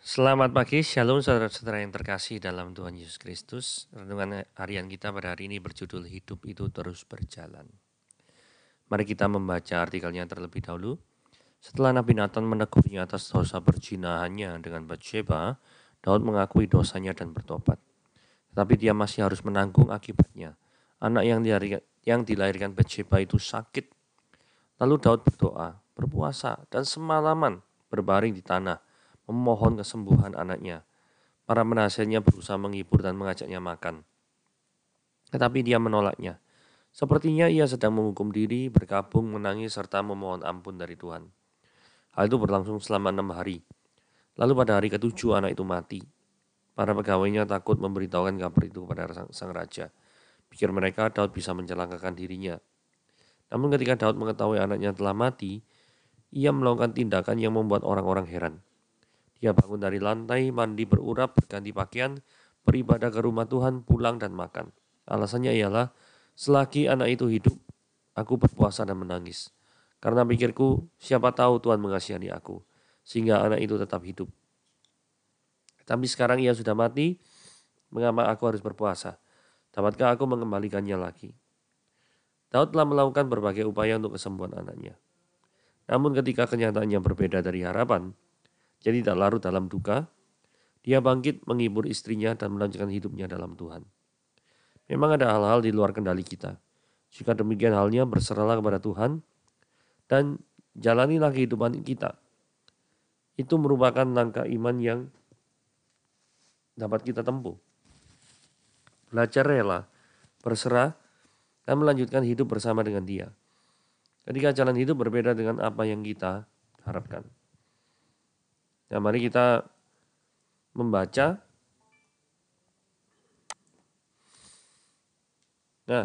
Selamat pagi, Shalom saudara-saudara yang terkasih dalam Tuhan Yesus Kristus. Renungan harian kita pada hari ini berjudul Hidup itu Terus Berjalan. Mari kita membaca artikelnya terlebih dahulu. Setelah Nabi Nathan menegurnya atas dosa perzinahannya dengan Batsheba, Daud mengakui dosanya dan bertobat. Tetapi dia masih harus menanggung akibatnya. Anak yang dilahirkan Batsheba itu sakit. Lalu Daud berdoa, berpuasa, dan semalaman berbaring di tanah, memohon kesembuhan anaknya. Para penasihatnya berusaha menghibur dan mengajaknya makan. Tetapi dia menolaknya. Sepertinya ia sedang menghukum diri, berkabung, menangis, serta memohon ampun dari Tuhan. Hal itu berlangsung selama 6 hari. Lalu pada hari ketujuh anak itu mati. Para pegawainya takut memberitahukan kabar itu kepada sang raja. Pikir mereka Daud bisa mencelakakan dirinya. Namun ketika Daud mengetahui anaknya telah mati, ia melakukan tindakan yang membuat orang-orang heran. Dia bangun dari lantai, mandi berurap, berganti pakaian, beribadah ke rumah Tuhan, pulang dan makan. Alasannya ialah, selagi anak itu hidup, aku berpuasa dan menangis. Karena pikirku, siapa tahu Tuhan mengasihani aku, sehingga anak itu tetap hidup. Tapi sekarang ia sudah mati, mengapa aku harus berpuasa? Dapatkah aku mengembalikannya lagi? Daud telah melakukan berbagai upaya untuk kesembuhan anaknya. Namun ketika kenyataannya berbeda dari harapan, jadi tak larut dalam duka, dia bangkit menghibur istrinya dan melanjutkan hidupnya dalam Tuhan. Memang ada hal-hal di luar kendali kita. Jika demikian halnya, berserahlah kepada Tuhan dan jalanilah kehidupan kita. Itu merupakan langkah iman yang dapat kita tempuh. Belajar rela, berserah, dan melanjutkan hidup bersama dengan Dia. Ketika jalan hidup berbeda dengan apa yang kita harapkan. Nah, mari kita membaca. Nah,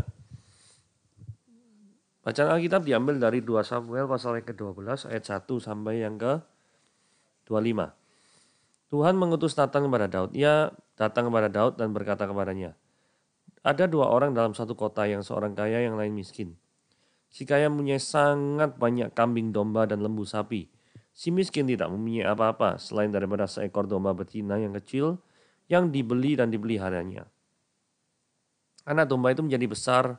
bacaan Alkitab diambil dari 2 Samuel pasal yang ke-12 ayat 1 sampai yang ke-25. Tuhan mengutus Nathan kepada Daud. Ia datang kepada Daud dan berkata kepadanya, ada 2 orang dalam satu kota, yang seorang kaya, yang lain miskin. Si kaya mempunyai sangat banyak kambing domba dan lembu sapi. Si miskin tidak mempunyai apa-apa selain daripada seekor domba betina yang kecil yang dibeli dan dipeliharanya. Anak domba itu menjadi besar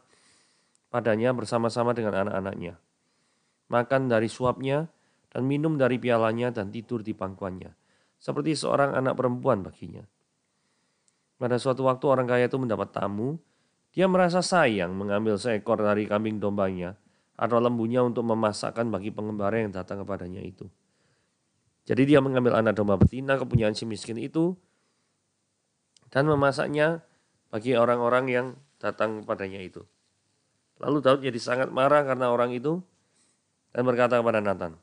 padanya bersama-sama dengan anak-anaknya. Makan dari suapnya dan minum dari pialanya dan tidur di pangkuannya. Seperti seorang anak perempuan baginya. Pada suatu waktu orang kaya itu mendapat tamu. Dia merasa sayang mengambil seekor dari kambing dombanya atau lembunya untuk memasakkan bagi pengembara yang datang kepadanya itu. Jadi dia mengambil anak domba betina kepunyaan si miskin itu dan memasaknya bagi orang-orang yang datang kepadanya itu. Lalu Daud jadi sangat marah karena orang itu dan berkata kepada Nathan,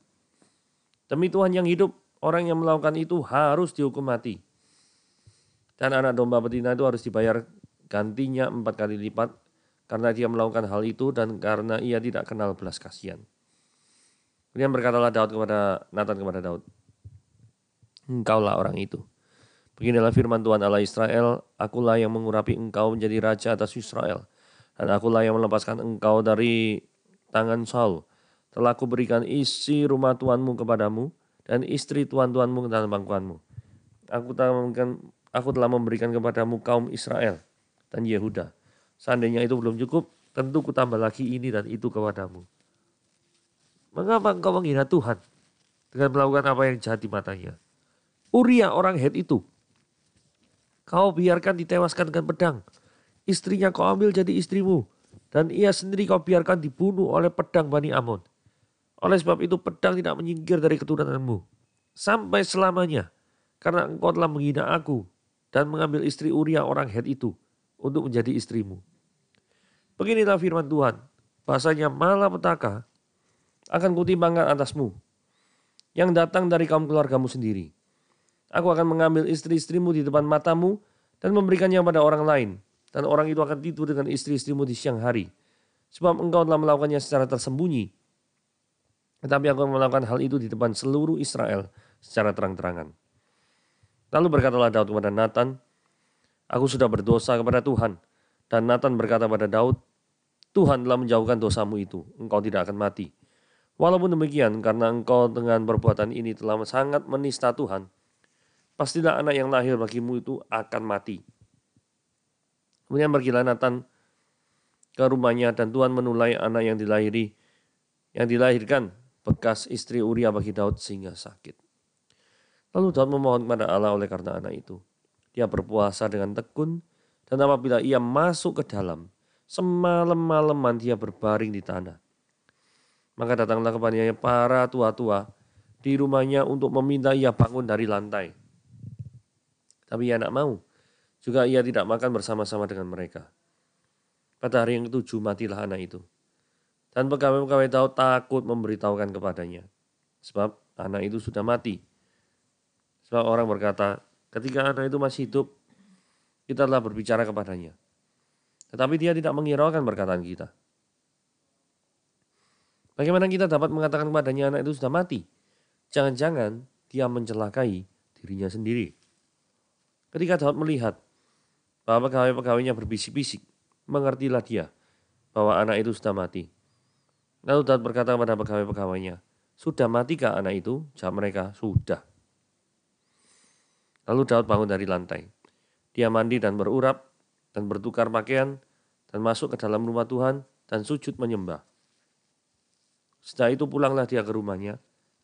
demi Tuhan yang hidup, orang yang melakukan itu harus dihukum mati. Dan anak domba betina itu harus dibayar gantinya 4 kali lipat karena dia melakukan hal itu dan karena ia tidak kenal belas kasihan. Kemudian berkatalah Nathan kepada Daud, engkaulah orang itu. Beginilah firman Tuhan Allah Israel, akulah yang mengurapi engkau menjadi raja atas Israel. Dan akulah yang melepaskan engkau dari tangan Saul. Telah aku berikan isi rumah Tuhanmu kepadamu dan istri Tuhan-Tuhanmu ke dalam pangkuanmu. Aku telah memberikan kepadamu kaum Israel dan Yehuda. Seandainya itu belum cukup, tentu ku tambah lagi ini dan itu kepadamu. Mengapa engkau menghina Tuhan dengan melakukan apa yang jahat di matanya? Uria orang Het itu, kau biarkan ditewaskan dengan pedang. Istrinya kau ambil jadi istrimu. Dan ia sendiri kau biarkan dibunuh oleh pedang Bani Amon. Oleh sebab itu pedang tidak menyingkir dari keturunanmu sampai selamanya. Karena engkau telah menghina aku dan mengambil istri Uria orang Het itu untuk menjadi istrimu. Beginilah firman Tuhan. Bahasanya malapetaka akan kutimbangkan atasmu yang datang dari kaum keluargamu sendiri. Aku akan mengambil istri-istrimu di depan matamu dan memberikannya pada orang lain. Dan orang itu akan tidur dengan istri-istrimu di siang hari. Sebab engkau telah melakukannya secara tersembunyi. Tetapi aku akan melakukan hal itu di depan seluruh Israel secara terang-terangan. Lalu berkatalah Daud kepada Nathan, aku sudah berdosa kepada Tuhan. Dan Nathan berkata kepada Daud, Tuhan telah menjauhkan dosamu itu, engkau tidak akan mati. Walaupun demikian, karena engkau dengan perbuatan ini telah sangat menista Tuhan, pastilah anak yang lahir bagimu itu akan mati. Kemudian pergilah Nathan ke rumahnya dan Tuhan menulai anak yang dilahirkan bekas istri Uria bagi Daud sehingga sakit. Lalu Daud memohon kepada Allah oleh karena anak itu. Dia berpuasa dengan tekun dan apabila ia masuk ke dalam, semalam-malaman dia berbaring di tanah. Maka datanglah kepadanya para tua-tua di rumahnya untuk meminta ia bangun dari lantai. Tapi ia tidak mau. Juga ia tidak makan bersama-sama dengan mereka. Pada hari yang ketujuh matilah anak itu. Dan pegawai-pegawai Daud takut memberitahukan kepadanya. Sebab anak itu sudah mati. Sebab orang berkata, ketika anak itu masih hidup, kita telah berbicara kepadanya. Tetapi dia tidak menghiraukan perkataan kita. Bagaimana kita dapat mengatakan kepadanya anak itu sudah mati? Jangan-jangan dia mencelakai dirinya sendiri. Ketika Daud melihat bahwa pegawai-pegawainya berbisik-bisik, mengertilah dia bahwa anak itu sudah mati. Lalu Daud berkata kepada pegawai-pegawainya, sudah matikah anak itu? Jawab mereka, sudah. Lalu Daud bangun dari lantai. Dia mandi dan berurap dan bertukar pakaian dan masuk ke dalam rumah Tuhan dan sujud menyembah. Setelah itu pulanglah dia ke rumahnya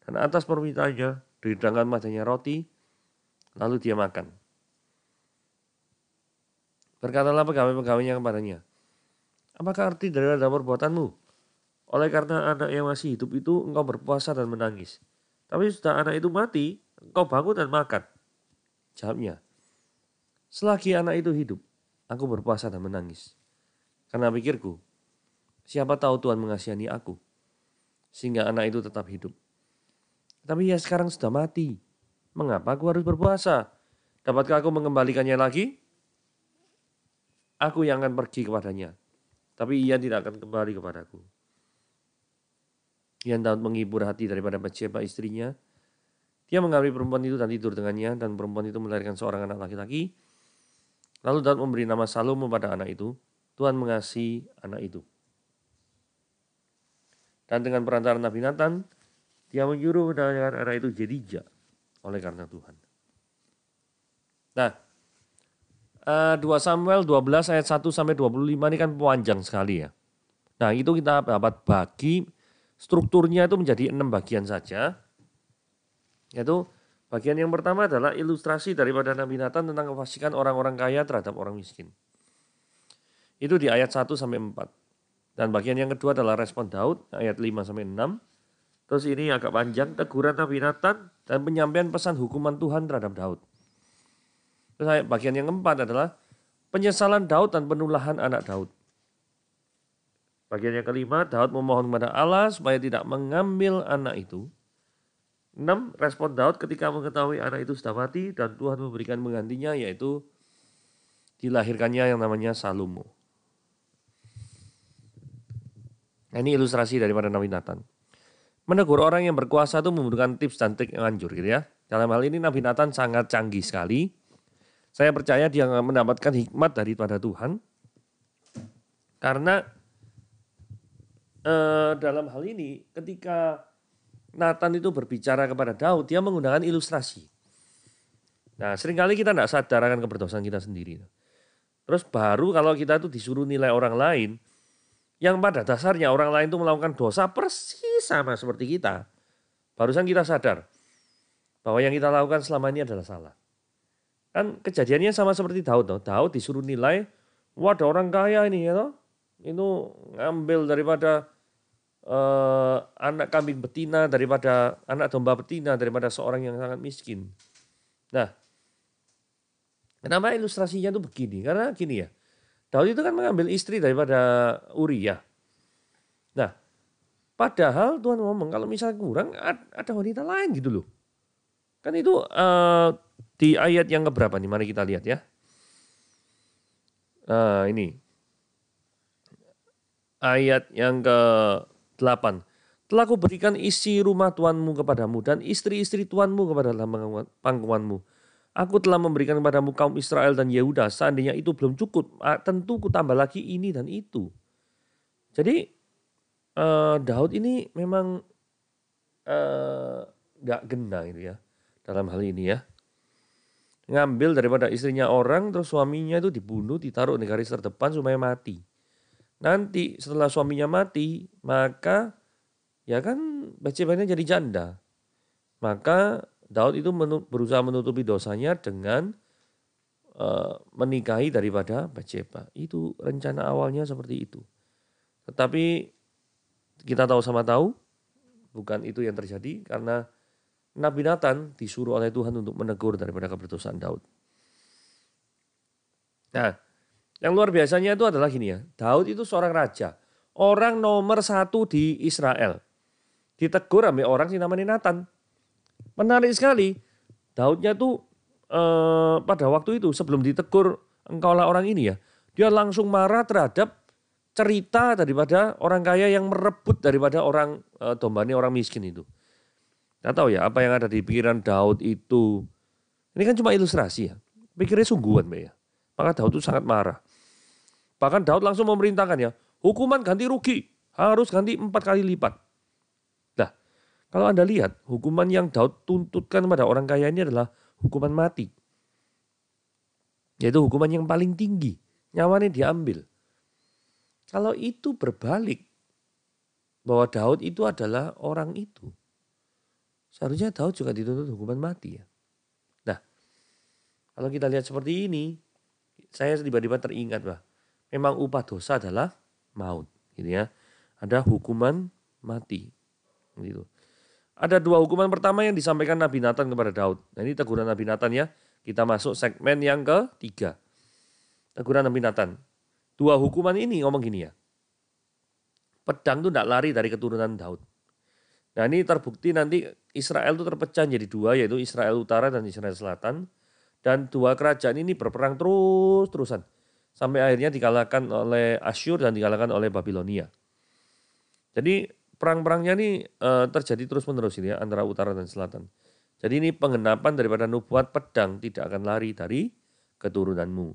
dan atas permintaannya dihidangkan padanya roti, lalu dia makan. Berkatalah pegawai-pegawainya kepadanya, apakah arti dari perbuatanmu? Oleh karena anak yang masih hidup itu engkau berpuasa dan menangis. Tapi sudah anak itu mati, engkau bangun dan makan. Jawabnya, selagi anak itu hidup, aku berpuasa dan menangis. Karena pikirku, siapa tahu Tuhan mengasihani aku, sehingga anak itu tetap hidup. Tapi ya sekarang sudah mati. Mengapa aku harus berpuasa? Dapatkah aku mengembalikannya lagi? Aku yang akan pergi kepadanya, tapi ia tidak akan kembali kepadaku. Yang Daud menghibur hati daripada Batsyeba istrinya. Dia mengambil perempuan itu dan tidur dengannya, dan perempuan itu melahirkan seorang anak laki-laki. Lalu Daud memberi nama Salomo pada anak itu. Tuhan mengasihi anak itu. Dan dengan perantara Nabi Nathan, dia menyuruh menamakan anak itu Jedijah oleh karena Tuhan. Nah, 2 Samuel 12 ayat 1 sampai 25 ini kan panjang sekali ya. Nah, itu kita dapat bagi strukturnya itu menjadi 6 bagian saja. Yaitu bagian yang pertama adalah ilustrasi daripada Nabi Nathan tentang kefasikan orang-orang kaya terhadap orang miskin. Itu di ayat 1 sampai 4. Dan bagian yang kedua adalah respon Daud ayat 5 sampai 6. Terus ini agak panjang, teguran Nabi Nathan dan penyampaian pesan hukuman Tuhan terhadap Daud. Terus bagian yang keempat adalah penyesalan Daud dan penulahan anak Daud. Bagian yang kelima, Daud memohon kepada Allah supaya tidak mengambil anak itu. 6. Respon Daud ketika mengetahui anak itu sudah mati dan Tuhan memberikan menggantinya, yaitu dilahirkannya yang namanya Salomo. Nah, ini ilustrasi daripada Nabi Nathan. Menegur orang yang berkuasa itu membutuhkan tips dan trik yang manjur gitu ya. Dalam hal ini Nabi Nathan sangat canggih sekali. Saya percaya dia mendapatkan hikmat daripada Tuhan. Karena dalam hal ini ketika Nathan itu berbicara kepada Daud, dia menggunakan ilustrasi. Nah, seringkali kita tidak sadar akan keberdosan kita sendiri. Terus baru kalau kita itu disuruh nilai orang lain, yang pada dasarnya orang lain itu melakukan dosa persis sama seperti kita. Barusan kita sadar bahwa yang kita lakukan selama ini adalah salah. Kan kejadiannya sama seperti Daud. Daud disuruh nilai, wah ada orang kaya ini ya, itu ngambil daripada anak kambing betina, daripada anak domba betina, daripada seorang yang sangat miskin. Nah, kenapa ilustrasinya itu begini? Karena gini ya, Daud itu kan mengambil istri daripada Uria. Nah, padahal Tuhan ngomong kalau misalnya kurang ada wanita lain gitu loh. Kan itu di ayat yang keberapa nih? Mari kita lihat ya. Ini. Ayat yang ke-8. Telah kuberikan isi rumah Tuanmu kepadamu dan istri-istri Tuanmu kepada pangkuanmu. Aku telah memberikan kepadamu kaum Israel dan Yehuda. Seandainya itu belum cukup, tentu ku tambah lagi ini dan itu. Jadi Daud ini memang nggak gena itu ya dalam hal ini ya. Ngambil daripada istrinya orang, terus suaminya itu dibunuh, ditaruh di garis terdepan supaya mati. Nanti setelah suaminya mati, maka ya kan Batsyeba-nya jadi janda. Maka Daud itu berusaha menutupi dosanya dengan menikahi daripada Batsyeba. Itu rencana awalnya seperti itu. Tetapi kita sama tahu bukan itu yang terjadi karena Nabi Nathan disuruh oleh Tuhan untuk menegur daripada keberdosaan Daud. Nah, yang luar biasanya itu adalah gini ya. Daud itu seorang raja. Orang nomor 1 di Israel. Ditegur sama orang sih namanya Nathan. Menarik sekali. Daudnya tuh pada waktu itu sebelum ditegur engkaulah orang ini ya. Dia langsung marah terhadap cerita daripada orang kaya yang merebut daripada orang dombanya orang miskin itu. Nggak tahu ya apa yang ada di pikiran Daud itu. Ini kan cuma ilustrasi ya. Pikirnya sungguhan Mbak ya. Maka Daud itu sangat marah. Bahkan Daud langsung memerintahkan ya. Hukuman ganti rugi. Harus ganti 4 kali lipat. Nah kalau Anda lihat hukuman yang Daud tuntutkan pada orang kaya ini adalah hukuman mati. Yaitu hukuman yang paling tinggi. Nyawanya diambil. Kalau itu berbalik. Bahwa Daud itu adalah orang itu. Seharusnya Daud juga dituntut hukuman mati ya. Nah, kalau kita lihat seperti ini, saya tiba-tiba teringat memang upah dosa adalah maut, gitu ya. Ada hukuman mati, gitu. Ada 2 hukuman pertama yang disampaikan Nabi Nathan kepada Daud. Nah, ini teguran Nabi Nathan ya. Kita masuk segmen yang ketiga. Teguran Nabi Nathan. 2 hukuman ini ngomong gini ya. Pedang itu tidak lari dari keturunan Daud. Nah ini terbukti nanti Israel itu terpecah jadi 2 yaitu Israel Utara dan Israel Selatan. Dan 2 kerajaan ini berperang terus-terusan. Sampai akhirnya dikalahkan oleh Asyur dan dikalahkan oleh Babilonia. Jadi perang-perangnya ini terjadi terus-menerus ini ya antara Utara dan Selatan. Jadi ini penggenapan daripada nubuat pedang tidak akan lari dari keturunanmu.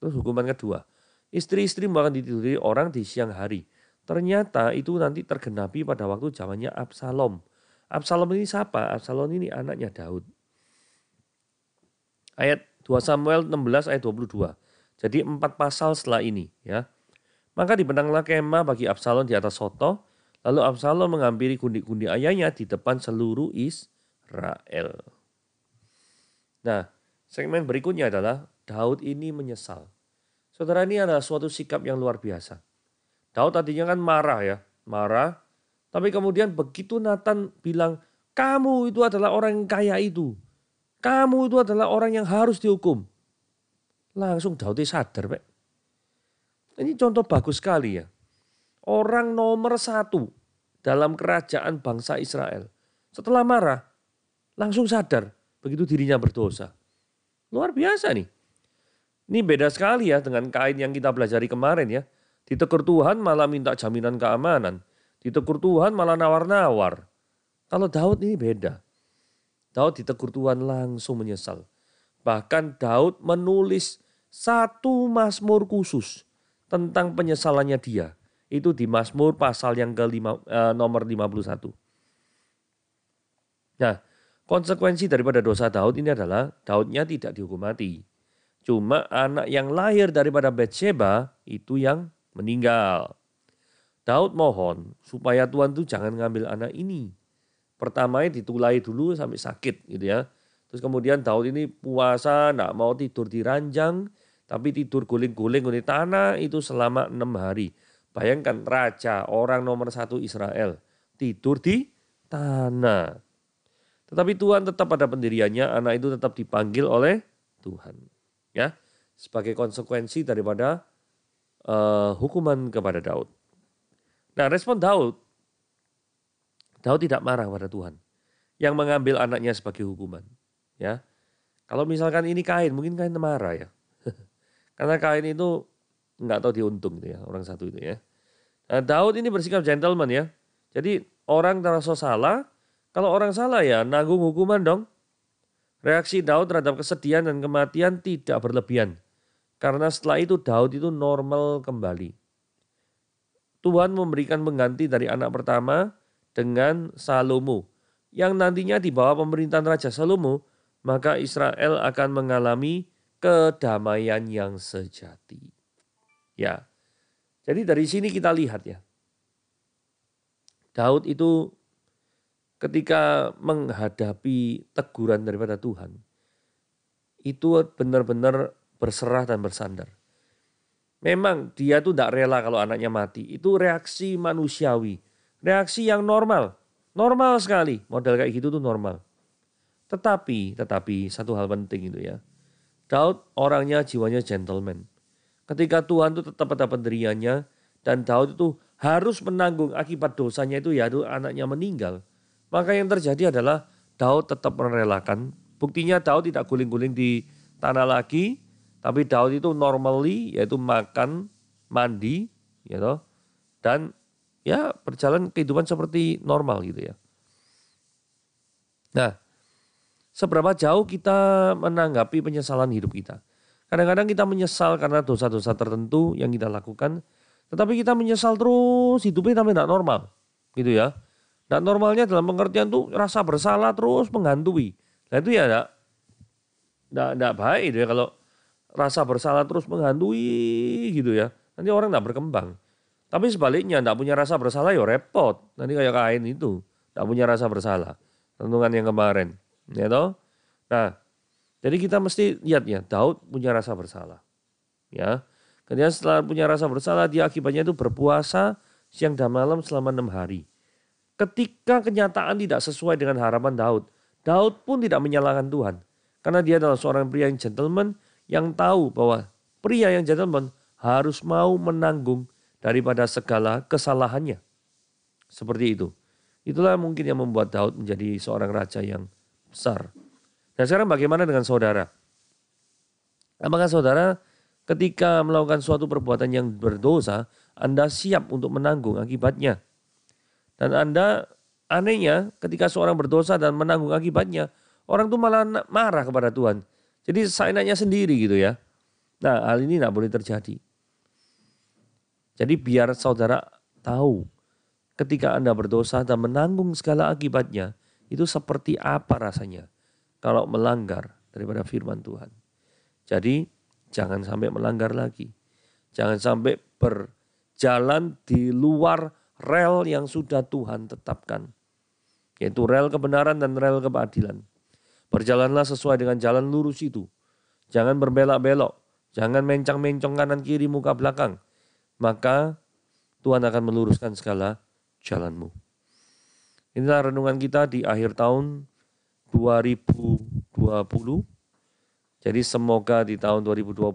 Terus hukuman kedua. Istri-istri akan ditiduri orang di siang hari. Ternyata itu nanti tergenapi pada waktu zamannya Absalom. Absalom ini siapa? Absalom ini anaknya Daud. Ayat 2 Samuel 16 ayat 22. Jadi 4 pasal setelah ini ya. Maka dibenanglah kemah bagi Absalom di atas soto. Lalu Absalom menghampiri gundi-gundi ayahnya di depan seluruh Israel. Nah, segmen berikutnya adalah Daud ini menyesal. Saudara, ini adalah suatu sikap yang luar biasa. Daud tadinya kan marah ya, marah. Tapi kemudian begitu Nathan bilang, kamu itu adalah orang yang kaya itu. Kamu itu adalah orang yang harus dihukum. Langsung Daud sadar, Pak. Ini contoh bagus sekali ya. Orang nomor 1 dalam kerajaan bangsa Israel. Setelah marah, langsung sadar begitu dirinya berdosa. Luar biasa nih. Ini beda sekali ya dengan Kain yang kita pelajari kemarin ya. Ditegur Tuhan malah minta jaminan keamanan. Ditegur Tuhan malah nawar-nawar. Kalau Daud ini beda. Daud ditegur Tuhan langsung menyesal. Bahkan Daud menulis 1 mazmur khusus tentang penyesalannya dia. Itu di Mazmur pasal yang nomor 51. Nah, konsekuensi daripada dosa Daud ini adalah Daudnya tidak dihukum mati. Cuma anak yang lahir daripada Batsyeba itu yang meninggal. Daud mohon supaya Tuhan tuh jangan ngambil anak ini. Pertamanya ditulai dulu sampai sakit gitu ya. Terus kemudian Daud ini puasa, enggak mau tidur di ranjang, tapi tidur guling-guling di tanah itu selama 6 hari. Bayangkan raja, orang nomor 1 Israel, tidur di tanah. Tetapi Tuhan tetap pada pendiriannya, anak itu tetap dipanggil oleh Tuhan. Ya, sebagai konsekuensi daripada hukuman kepada Daud. Nah, respon Daud tidak marah pada Tuhan yang mengambil anaknya sebagai hukuman. Ya, kalau misalkan ini Kain, mungkin Kain marah ya, karena Kain itu nggak tahu diuntung gitu ya orang satu itu ya. Nah, Daud ini bersikap gentleman ya. Jadi orang terasa salah, kalau orang salah ya nanggung hukuman dong. Reaksi Daud terhadap kesedihan dan kematian tidak berlebihan. Karena setelah itu Daud itu normal kembali. Tuhan memberikan pengganti dari anak pertama dengan Salomo. yang nantinya di bawah pemerintahan Raja Salomo, maka Israel akan mengalami kedamaian yang sejati. Ya, jadi dari sini kita lihat ya, Daud itu ketika menghadapi teguran daripada Tuhan, itu benar-benar berserah dan bersandar. Memang dia tuh tidak rela kalau anaknya mati. Itu reaksi manusiawi. Reaksi yang normal. Normal sekali. Model kayak gitu tuh normal. Tetapi satu hal penting itu ya. Daud orangnya jiwanya gentleman. Ketika Tuhan tuh tetap pada pendiriannya. Dan Daud itu harus menanggung akibat dosanya itu yaitu anaknya meninggal. Maka yang terjadi adalah Daud tetap merelakan. Buktinya Daud tidak guling-guling di tanah lagi. Tapi Daud itu normally yaitu makan, mandi, gitu, dan ya berjalan kehidupan seperti normal gitu ya. Nah, seberapa jauh kita menanggapi penyesalan hidup kita. Kadang-kadang kita menyesal karena dosa-dosa tertentu yang kita lakukan, tetapi kita menyesal terus hidupnya tapi tidak normal, gitu ya. Dan normalnya dalam pengertian tuh rasa bersalah terus menghantui. Nah itu ya tidak baik itu ya kalau rasa bersalah terus menghantui gitu ya. Nanti orang tidak berkembang. Tapi sebaliknya tidak punya rasa bersalah ya repot. Nanti kayak Kain itu. Tidak punya rasa bersalah. Renungan yang kemarin. Ya toh? Nah, jadi kita mesti lihat ya. Daud punya rasa bersalah. Ya. Kemudian setelah punya rasa bersalah dia akibatnya itu berpuasa siang dan malam selama 6 hari. Ketika kenyataan tidak sesuai dengan harapan Daud. Daud pun tidak menyalahkan Tuhan. Karena dia adalah seorang pria yang gentleman yang tahu bahwa pria yang gentleman harus mau menanggung daripada segala kesalahannya. Seperti itu. Itulah mungkin yang membuat Daud menjadi seorang raja yang besar. Dan sekarang bagaimana dengan saudara? Apakah saudara ketika melakukan suatu perbuatan yang berdosa, Anda siap untuk menanggung akibatnya? Dan Anda anehnya ketika seorang berdosa dan menanggung akibatnya, orang itu malah marah kepada Tuhan. Jadi seenaknya sendiri gitu ya. Nah hal ini tidak boleh terjadi. Jadi biar saudara tahu ketika Anda berdosa dan menanggung segala akibatnya. Itu seperti apa rasanya kalau melanggar daripada firman Tuhan. Jadi jangan sampai melanggar lagi. Jangan sampai berjalan di luar rel yang sudah Tuhan tetapkan. Yaitu rel kebenaran dan rel keadilan. Berjalanlah sesuai dengan jalan lurus itu. Jangan berbelok-belok. Jangan mencang-mencong kanan kiri muka belakang. Maka Tuhan akan meluruskan segala jalanmu. Inilah renungan kita di akhir tahun 2020. Jadi semoga di tahun 2020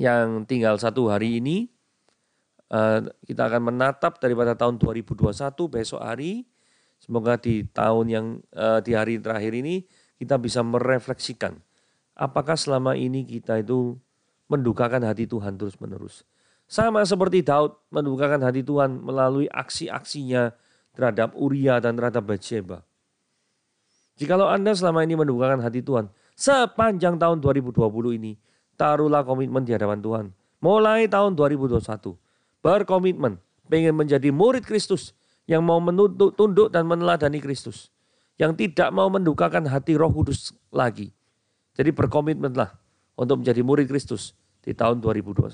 yang tinggal 1 hari ini kita akan menatap daripada tahun 2021 besok hari. Semoga di tahun yang di hari terakhir ini kita bisa merefleksikan apakah selama ini kita itu mendukakan hati Tuhan terus-menerus. Sama seperti Daud mendukakan hati Tuhan melalui aksi-aksinya terhadap Uria dan terhadap Batsheba. Jikalau Anda selama ini mendukakan hati Tuhan sepanjang tahun 2020 ini, taruhlah komitmen di hadapan Tuhan. Mulai tahun 2021, berkomitmen pengen menjadi murid Kristus yang mau tunduk dan meneladani Kristus. Yang tidak mau mendukakan hati Roh Kudus lagi. Jadi berkomitmenlah untuk menjadi murid Kristus di tahun 2021.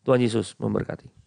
Tuhan Yesus memberkati.